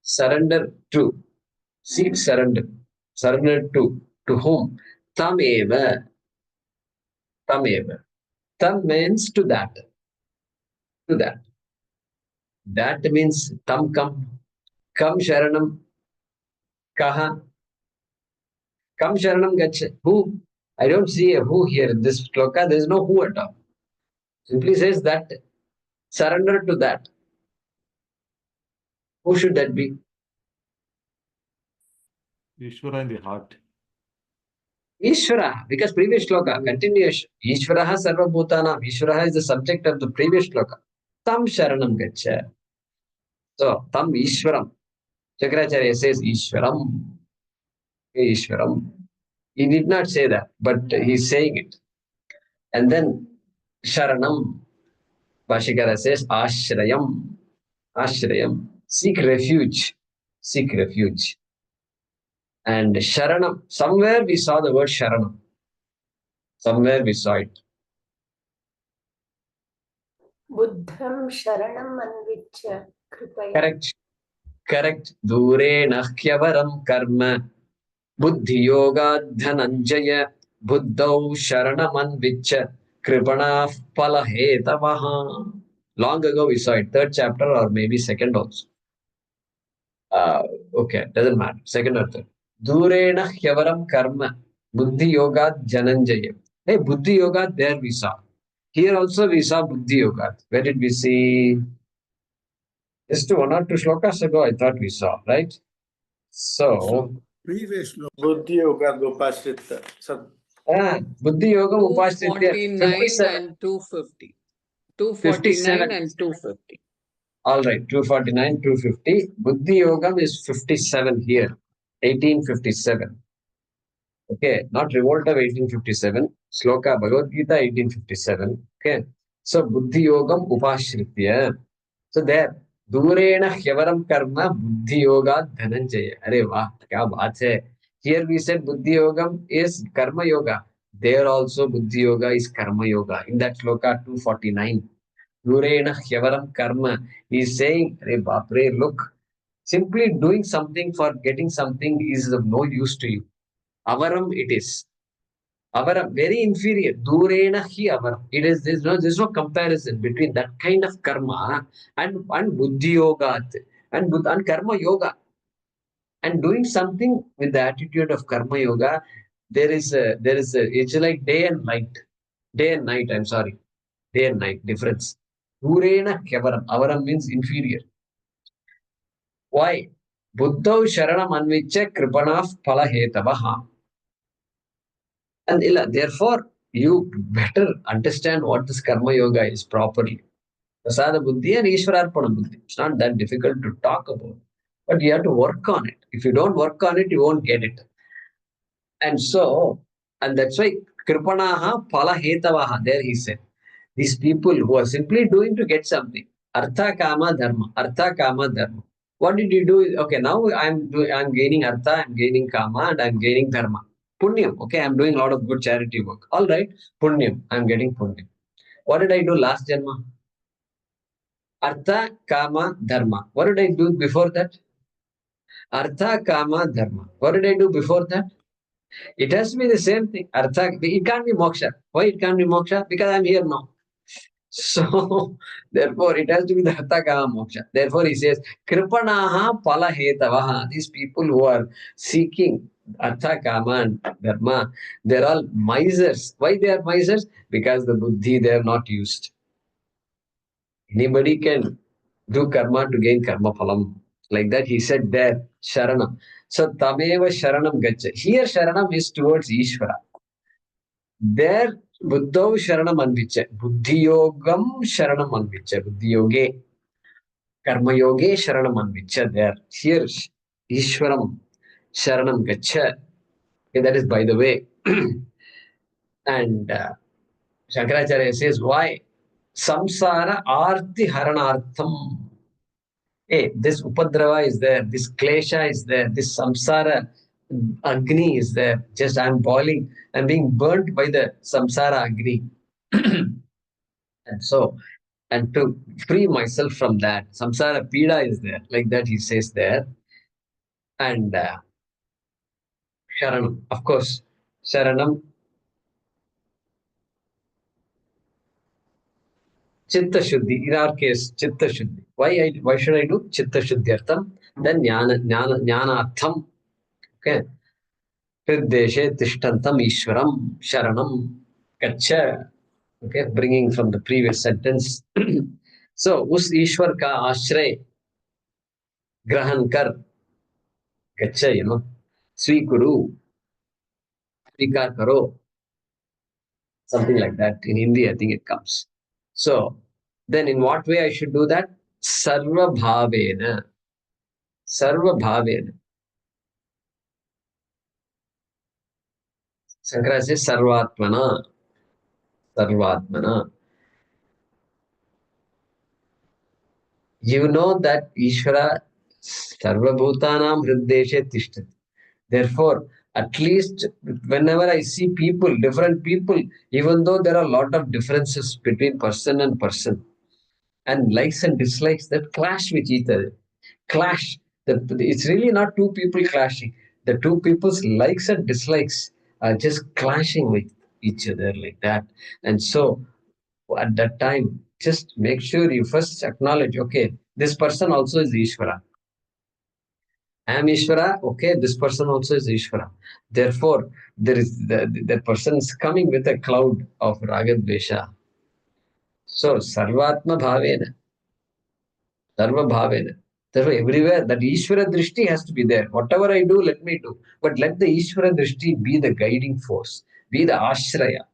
A: surrender to? Seek surrender. Surrender to whom? Tameva. Tameva. Tam means to that. To that. That means tam kam. Kam sharanam kaha. Kam sharanam gacha. Who? I don't see a who here in this shloka. There is no who at all. Simply says that surrender to that. Who should that be?
D: Ishvara in the heart.
A: Ishvara, because previous shloka, continuation. Ishvaraha sarva bhutanam. Ishvaraha is the subject of the previous shloka. Tam sharanam gaccha. So, tam Ishvaram. Chakracharya says Ishvaram. Ishvaram. He did not say that, but he's saying it. And then Sharanam. Bhashikara says Ashrayam. Ashrayam. Seek refuge. Seek refuge. And Sharanam. Somewhere we saw the word Sharanam. Somewhere we saw it.
G: बुद्धं शरणम् अन्विच्य कृपया.
A: Correct. Correct. Dure nahyavaram karma. Buddhi yoga dhananjaya. Buddhau sharanamanvicha. Kripana palahetavaha. Long ago we saw it. Third chapter or maybe second also. Okay, doesn't matter. Second or third. Durena hyavaram karma. Buddhi yoga dhananjaya. Hey, Buddhi yoga, there we saw. Here also we saw Buddhi yoga. Where did we see? Just 1 or 2 shlokas ago, I thought we saw, right? So
H: Previous
D: Buddhi Yoga Gopashita.
A: Buddhi Yogam Upashritya
H: 249 and 250. 249
A: 57.
H: and 250.
A: All right, 249, 250. Buddhi Yogam is 57 here, 1857. Okay, not Revolt of 1857. Shloka Bhagavad Gita 1857. Okay, so Buddhi Yogam Upashritya. So there, Durena Hyavaram Karma Buddhi Yoga Dhananjaya. Arey wah, kya baat hai. Here we said Buddhi Yogam is Karma Yoga. There also Buddhi Yoga is Karma Yoga. In that Shloka 249. Durena Hyavaram Karma. He is saying, Arey Bapre, look, simply doing something for getting something is of no use to you. Avaram it is. Avaram, very inferior. Durena hi avaram. It is, there's no comparison between that kind of karma and buddhi yoga and karma yoga. And doing something with the attitude of karma yoga, it's like day and night. Day and night, I'm sorry. Day and night difference. Durena kyavaram. Avaram means inferior. Why? Buddhau sharanam anvicha kripanaf phala hetavaha. And therefore, you better understand what this karma yoga is properly. Prasada buddhi and Ishwararpana buddhi. It's not that difficult to talk about. But you have to work on it. If you don't work on it, you won't get it. And that's why Kripanaha Phala Hetavaha, there he said. These people who are simply doing to get something. Artha Kama Dharma. Artha Kama Dharma. What did you do? Okay, now I'm gaining Artha, I'm gaining Kama, and I'm gaining Dharma. Punyam. Okay, I'm doing a lot of good charity work. All right. Punyam. I'm getting Punyam. What did I do last Janma? Artha, Kama, Dharma. What did I do before that? Artha, Kama, Dharma. What did I do before that? It has to be the same thing. Artha, it can't be moksha. Why it can't be moksha? Because I'm here now. So, therefore, it has to be the Artha, Kama, moksha. Therefore, he says, Kripanaha Pala Hetavaha. These people who are seeking Artha, Kama, and Dharma, they're all misers. Why they are misers? Because the buddhi they are not used. Anybody can do karma to gain karma phalam. Like that, he said there, Sharanam. So, Tameva Sharanam Gacha. Here, Sharanam is towards Ishvara. There, Buddhav Sharanam Anvicha. Buddhi Yogam Sharanam Anvicha. Buddhi Yoge. Karma Yoge Sharanam Anvicha. There. Here, Ishwaram Sharanam Gacha. Okay, that is by the way. And Shankaracharya says, why? Samsara Arti Haranartham. Hey, this Upadrava is there, this Klesha is there, this Samsara Agni is there. Just I'm boiling, I'm being burnt by the Samsara Agni. And to free myself from that, Samsara Pida is there, like that he says there. And Sharanam, of course, Sharanam, Chitta Shuddhi, in our case, Chitta Shuddhi. Why should I do Chitta Shuddhyartham? Then Jnanartham. Okay. Hirdeshe Tishtantam Ishwaram Sharanam Kacha. Okay, bringing from the previous sentence. So, उस ईश्वर का आश्रय ग्रहण कर गच्छ, स्वीकुरु, स्वीकार करो, something like that. In Hindi, I think it comes. So, then in what way I should do that? Sarva bhavena. Sarva bhavena. Shankara says sarvatmana. Sarvatmana. You know that Ishvara Sarva Bhutanam Hriddeshe Tishtati. Therefore, at least whenever I see people, different people, even though there are a lot of differences between person and person, and likes and dislikes that clash with each other, it's really not two people clashing. The two people's likes and dislikes are just clashing with each other like that. And so, at that time, just make sure you first acknowledge, okay, this person also is Ishvara. I am Ishvara, okay, this person also is Ishvara. Therefore, there is the person is coming with a cloud of Ragadvesha. So, Sarvatma Bhavena, Sarva Bhavena. Therefore, everywhere that Ishvara Drishti has to be there. Whatever I do, let me do. But let the Ishvara Drishti be the guiding force. be the ashraya.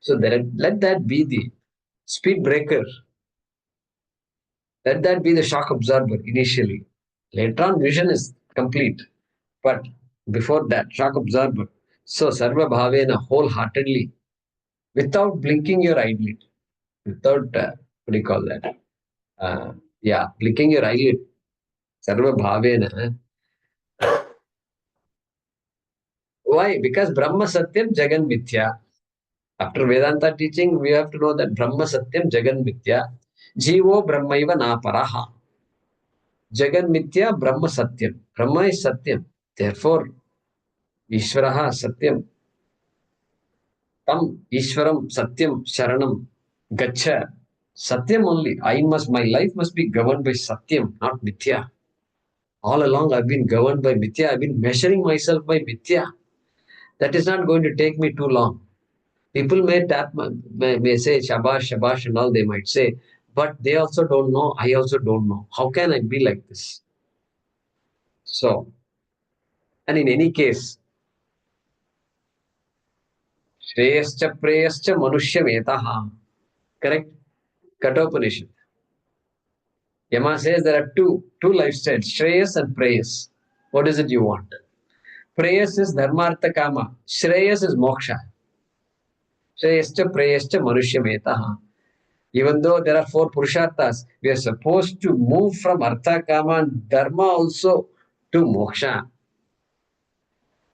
A: So let that be the speed breaker. Let that be the shock absorber initially. Later on, vision is complete. But before that, shock absorber. So sarva bhavena, wholeheartedly, without blinking your eyelid, without, what do you call that? Blinking your eyelid. Sarva bhavena. Why? Because Brahma Satyam Jagan Mithya. After Vedanta teaching, we have to know that Brahma Satyam Jagan Mithya. Jivo Brahmaiva Naparaha. Jagan Mithya Brahma Satyam. Brahma is Satyam. Therefore, Ishvaraha Satyam. Tam Ishvaram Satyam Sharanam Gacha. Satyam only. My life must be governed by Satyam, not Mithya. All along I've been governed by Mithya. I've been measuring myself by Mithya. That is not going to take me too long. People may say shabash, shabash and all they might say, but they also don't know. I also don't know. How can I be like this? So, and in any case, Shreyascha Preyascha Manushya Metaha. Correct? Kathopanishad. Yama says there are two lifestyles, Shreyas and Preyas. What is it you want? Preyas is Dharmartha Kama. Shreyas is Moksha. Shreyascha Preyascha Manushya Metaha. Even though there are 4 Purusharthas, we are supposed to move from Artha, Kama and Dharma also to Moksha.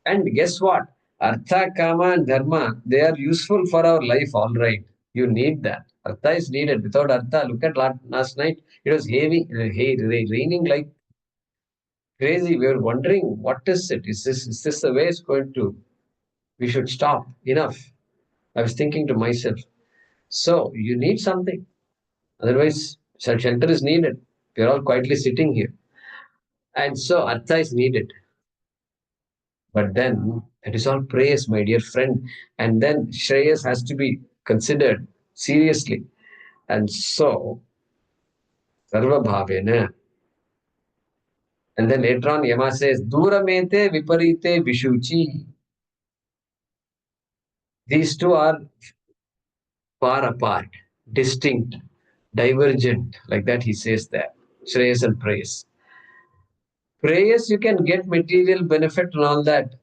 A: And guess what? Artha, Kama and Dharma, they are useful for our life, all right. You need that. Artha is needed. Without Artha, look at last night, it was raining like crazy. We were wondering, what is it? Is this the way it's going to? We should stop. Enough. I was thinking to myself. So, you need something. Otherwise, shelter is needed. We are all quietly sitting here. And so, Artha is needed. But then, that is all praise, my dear friend. And then, Shreyas has to be considered seriously. And so, Sarva Bhavena. And then later on, Yama says, Duramete Viparite Vishuchi. These two are far apart, distinct, divergent. Like that, he says that. Shreyas and praise. Praise, you can get material benefit and all that.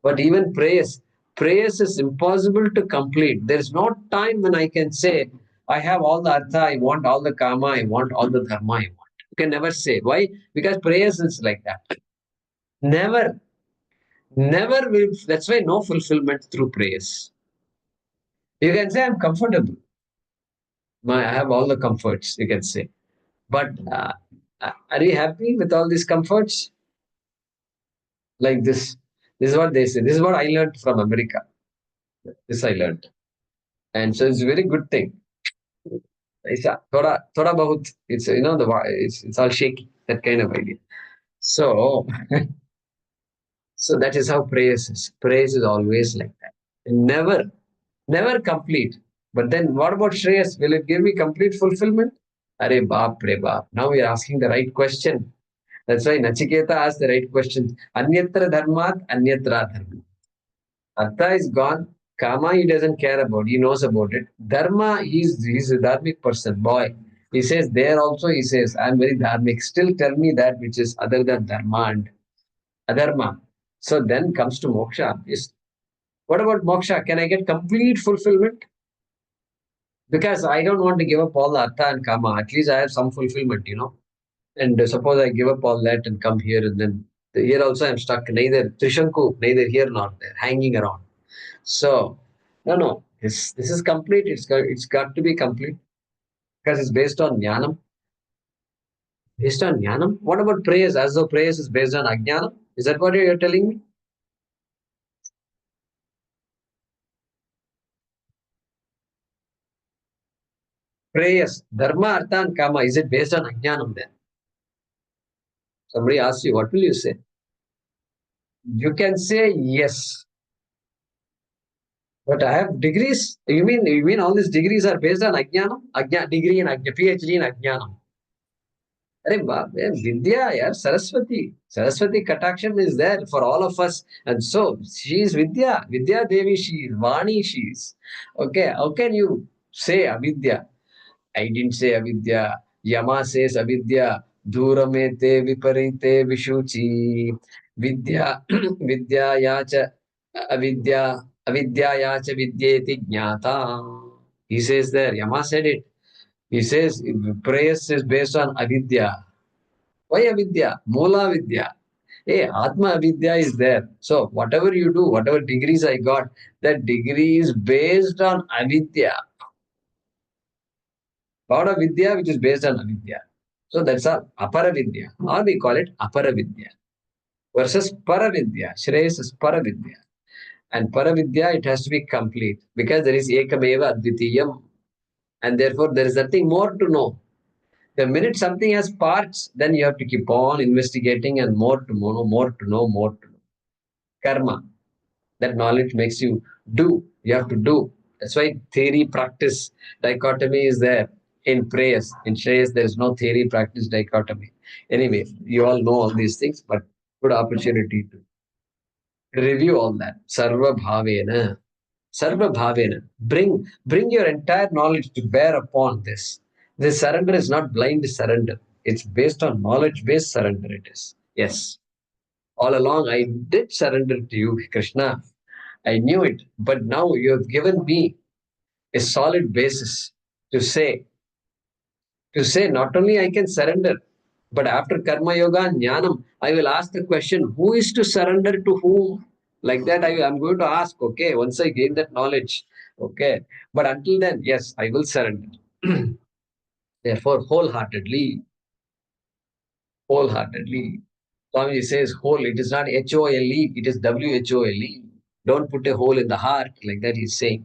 A: But even praise is impossible to complete. There is no time when I can say, I have all the artha, I want all the kama, I want all the dharma, I want. You can never say. Why? Because praise is like that. Never will. That's why no fulfillment through praise. You can say, I'm comfortable. I have all the comforts, you can say. But are you happy with all these comforts? Like this. This is what they say. This is what I learned from America. This I learned. And so it's a very good thing. Thoda bahut. It's, it's all shaky, that kind of idea. So, so that is how praise is. Praise is always like that. Never complete. But then what about Shreyas? Will it give me complete fulfillment? Are baap re baap. Now we are asking the right question. That's why Nachiketa asked the right question. Anyatra dharmat, anyatra dharma. Artha is gone. Kama he doesn't care about. He knows about it. Dharma, he's a dharmic person, boy. He says there also, he says, I'm very dharmic. Still tell me that which is other than dharma and adharma. So then comes to moksha. What about moksha? Can I get complete fulfillment? Because I don't want to give up all the artha and kama. At least I have some fulfillment, And suppose I give up all that and come here, and then here also I'm stuck. Neither Trishanku, neither here nor there, hanging around. So, no. This is complete. It's got to be complete because it's based on jnanam. Based on jnanam. What about praise? As though praise is based on ajnanam. Is that what you're telling me? Praise, dharma, artha, and kama. Is it based on ajnanam then? Somebody asks you, what will you say? You can say yes. But I have degrees. You mean all these degrees are based on ajnanam? Degree in PhD in ajnanam. Arey baap, Vidya, yaar, Saraswati. Saraswati Kataksham is there for all of us. And so she is Vidya. Vidya Devi, she is. Vani, she is. Okay, how can you say Avidya? I didn't say avidya. Yama says avidya. Dhuramete viparite vishuchi. Vidya vidya yacha avidya avidya yacha vidyeti jnata. He says there. Yama said it. He says praise is based on avidya. Why avidya? Mula vidya. Hey, Atma avidya is there. So whatever you do, whatever degrees I got, that degree is based on avidya. Lot of vidya which is based on avidya. So that's a aparavidya, or we call it aparavidya versus paravidya. Shreyas is paravidya. And paravidya, it has to be complete because there is ekameva advitiyam, and therefore there is nothing more to know. The minute something has parts, then you have to keep on investigating and more to know, more to know, more to know. Karma, that knowledge makes you do. You have to do. That's why theory practice dichotomy is there in prayers. In Shreyas, there is no theory practice dichotomy. Anyway, you all know all these things, but good opportunity to review all that. Sarva bhavena. Sarva bhavena. Bring your entire knowledge to bear upon this. This surrender is not blind surrender. It's based on knowledge-based surrender. It is. Yes. All along, I did surrender to you, Krishna. I knew it, but now you have given me a solid basis to say not only I can surrender, but after Karma Yoga and Jnanam, I will ask the question, who is to surrender to whom? Like that, I'm going to ask, okay, once I gain that knowledge, okay. But until then, yes, I will surrender. Therefore, wholeheartedly, Swami says whole, it is not H-O-L-E, it is W-H-O-L-E. Don't put a hole in the heart, like that he's saying.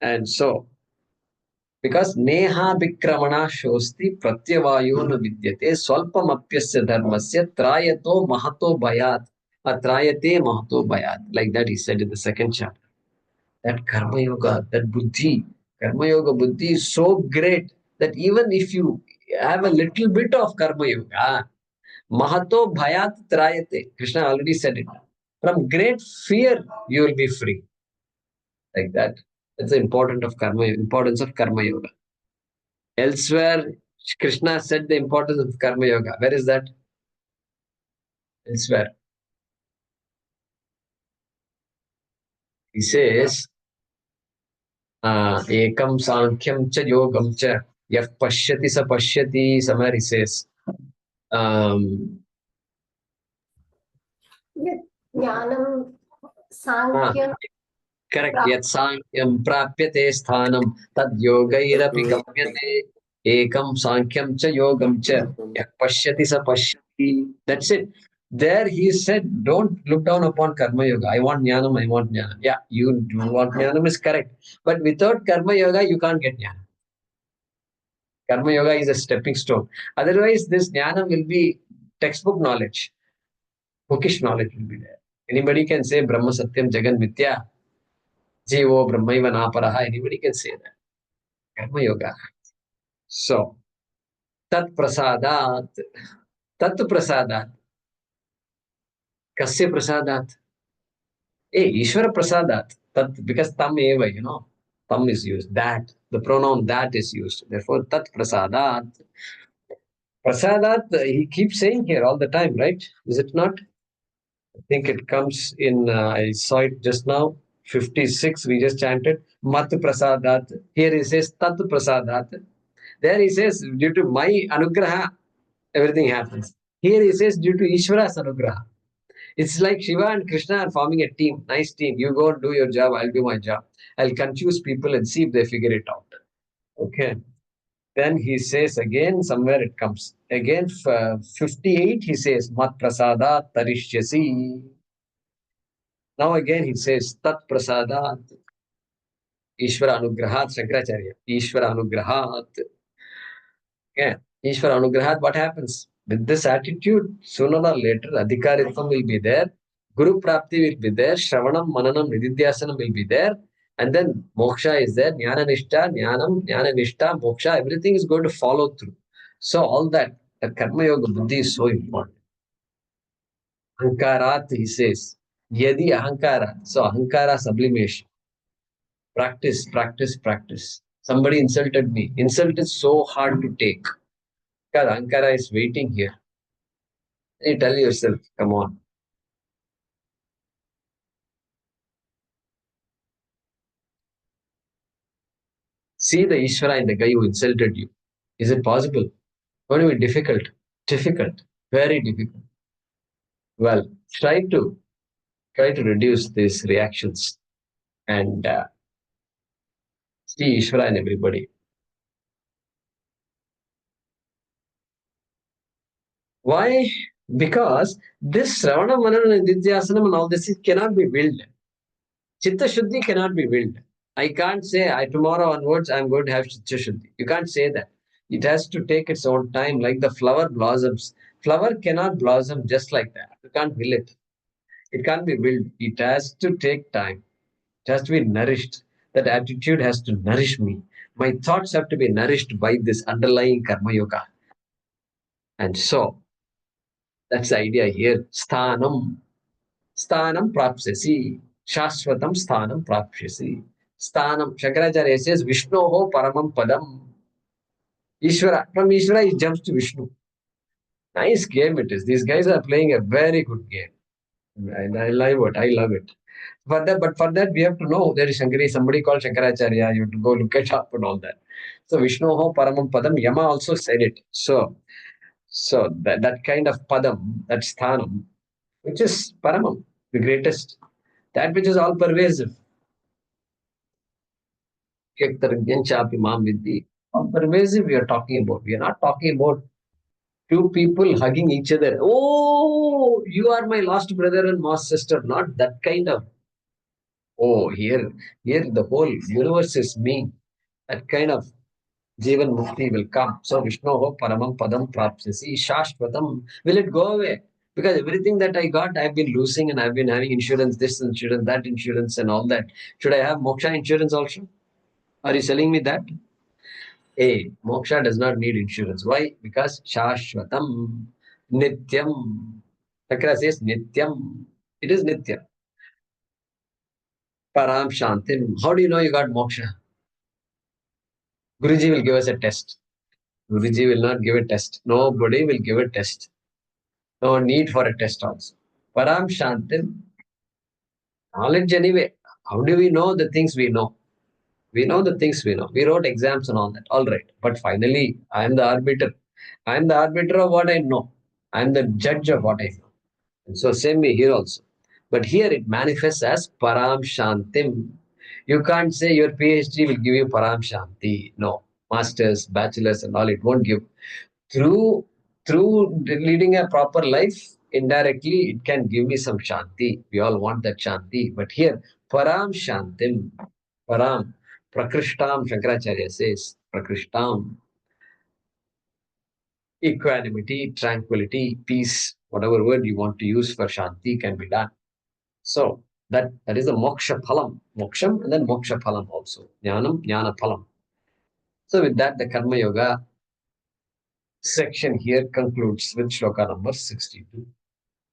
A: And so, because neha vikramana shosti pratyavayo na vidyate swalpamapyasya dharmasya trayato mahato bhayat atrayate mahato bhayat. Like that he said in the second chapter. That karma yoga, that buddhi, karma yoga buddhi is so great that even if you have a little bit of karma yoga, mahato bhayat trayate. Krishna already said it. From great fear, you will be free. Like that. That's the importance of karma yoga. Elsewhere, Krishna said the importance of karma yoga. Where is that? Elsewhere. He says, Ekam Sankyam cha Yogam cha Yah Pashyati sa Pashyati. Somewhere he says, um,
G: Jnanam Sankhya
A: correct. Yat Sankyam Prapyate Sthanam Tad Yogairapi Gamyate Ekam Sankyam cha Yogam cha Yah Pashyati sa Pashyati. That's it. There he said, don't look down upon Karma Yoga. I want Jnanam. Yeah, you do want Jnanam is correct. But without Karma Yoga, you can't get Jnanam. Karma Yoga is a stepping stone. Otherwise, this Jnanam will be textbook knowledge. Bookish knowledge will be there. Anybody can say Brahma Satyam Jagan Mithya. Jivo Brahmaiva Naparaha. Anybody can say that. Karma Yoga. So, Tat Prasadat. Tat Prasadat. Kasya Prasadat. Ishvara Prasadat. Tat, because Tam Eva, Tam is used. That. The pronoun that is used. Therefore, Tat Prasadat. Prasadat, he keeps saying here all the time, right? Is it not? I think it comes in, I saw it just now, 56, we just chanted, Mat Prasadat. Here he says Tat Prasadat. There he says, due to my Anugraha, everything happens. Here he says, due to Ishvara's Anugraha. It's like Shiva and Krishna are forming a team, nice team. You go and do your job, I'll do my job. I'll confuse people and see if they figure it out. Okay. Then he says again, somewhere it comes. Again, 58, he says, Mat Prasadat Tarishyasi. Now again he says, Tat Prasadat. Ishvara Anugrahat Shankaracharya. Ishvara Anugrahat. Yeah. Ishvara Anugrahat, what happens? With this attitude, sooner or later, Adhikaritvam will be there. Guru Prapti will be there. Shravanam, Mananam, Nididhyasanam will be there. And then Moksha is there. Jnana Nishta, Jnanam, Jnana Nishta, Moksha, everything is going to follow through. So all that That Karma Yoga Buddhi is so important. Ahankarat, he says, Yadi Ahankara. So Ahankara sublimation. Practice, practice, practice. Somebody insulted me. Insult is so hard to take. Because Ahankara is waiting here. You tell yourself, come on. See the Ishvara in the guy who insulted you. Is it possible? Going to be difficult. Difficult. Very difficult. Well, try to reduce these reactions and see Ishvara in everybody. Why? Because this Sravana, Manana, and Nidhyasanam and all this cannot be willed. Chitta Shuddhi cannot be willed. I can't say tomorrow onwards I'm going to have Chitta Shuddhi. You can't say that. It has to take its own time, like the flower blossoms. Flower cannot blossom just like that. You can't will it. It can't be willed. It has to take time. It has to be nourished. That attitude has to nourish me. My thoughts have to be nourished by this underlying karma yoga. And so, that's the idea here. Sthanam. Sthanam prapsyasi. Shashvatam sthanam prapsyasi. Sthanam. Shankaracharya says, Vishnoho paramam padam. Ishvara. From Ishvara, he jumps to Vishnu. Nice game it is. These guys are playing a very good game. And I love it. I love it. But for that, we have to know there is Shankari, somebody called Shankaracharya. You have to go look it up and all that. So Vishnoho paramam padam. Yama also said it. So that kind of padam, that sthanam, which is paramam, the greatest, that which is all pervasive. All pervasive we are talking about. We are not talking about two people hugging each other. Oh, you are my lost brother and lost sister. Not that kind of. Oh, here the whole universe is me. That kind of Jivan Mukti will come. So Vishnoho Paramam Padam Prapsasi Shashvatam. Will it go away? Because everything that I got, I've been losing and I've been having insurance, this insurance, that insurance, and all that. Should I have moksha insurance also? Are you selling me that? A. Moksha does not need insurance. Why? Because Shashvatam, Nityam. Chakra says Nityam. It is Nityam. Param Shantim. How do you know you got moksha? Guruji will give us a test. Guruji will not give a test. Nobody will give a test. No need for a test also. Param Shantim. Knowledge anyway. How do we know the things we know? We know the things we know. We wrote exams and all that. All right. But finally, I am the arbiter. I am the arbiter of what I know. I am the judge of what I know. And so same way here also. But here it manifests as Param Shantim. You can't say your PhD will give you Param Shanti. No. Masters, bachelors and all, it won't give. Through leading a proper life, indirectly, it can give me some Shanti. We all want that Shanti. But here, Param Shantim. Param. Prakrishtam, Shankaracharya says. Prakrishtam. Equanimity, tranquility, peace, whatever word you want to use for Shanti can be done. So that is the moksha phalam. Moksham and then moksha phalam also. Jnanam, jnana phalam. So with that, the Karma Yoga section here concludes with shloka number 62.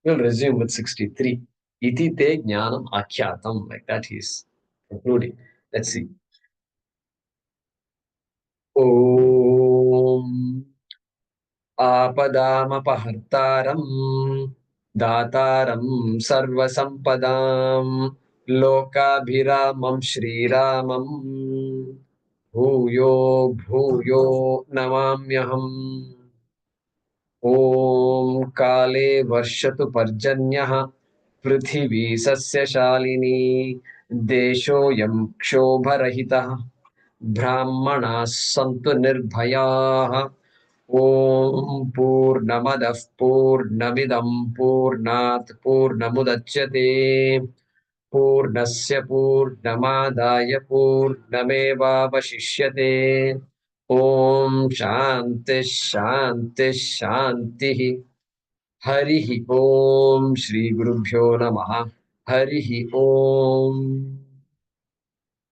A: We'll resume with 63. Iti te jnanam akyatam. Like that he's concluding. Let's see. Om आपदामपहर्तारं दातारं सर्वसम्पदां लोकाभिरामं श्रीरामं भूयो भूयो नमाम्यहम् ॐ काले वर्षतु पर्जन्यः पृथिवी सस्यशालिनी देशोऽयं क्षोभरहितः ब्राह्मणाः सन्तु निर्भयाः ॐ पूर्णमदः पूर्णमिदं पूर्णात् पूर्णमुदच्यते पूर्णस्य पूर्णमादाय पूर्णमेवावशिष्यते ॐ शान्तिः शान्तिः शान्तिः हरिः ॐ श्रीगुरुभ्यो नमः हरिः ॐ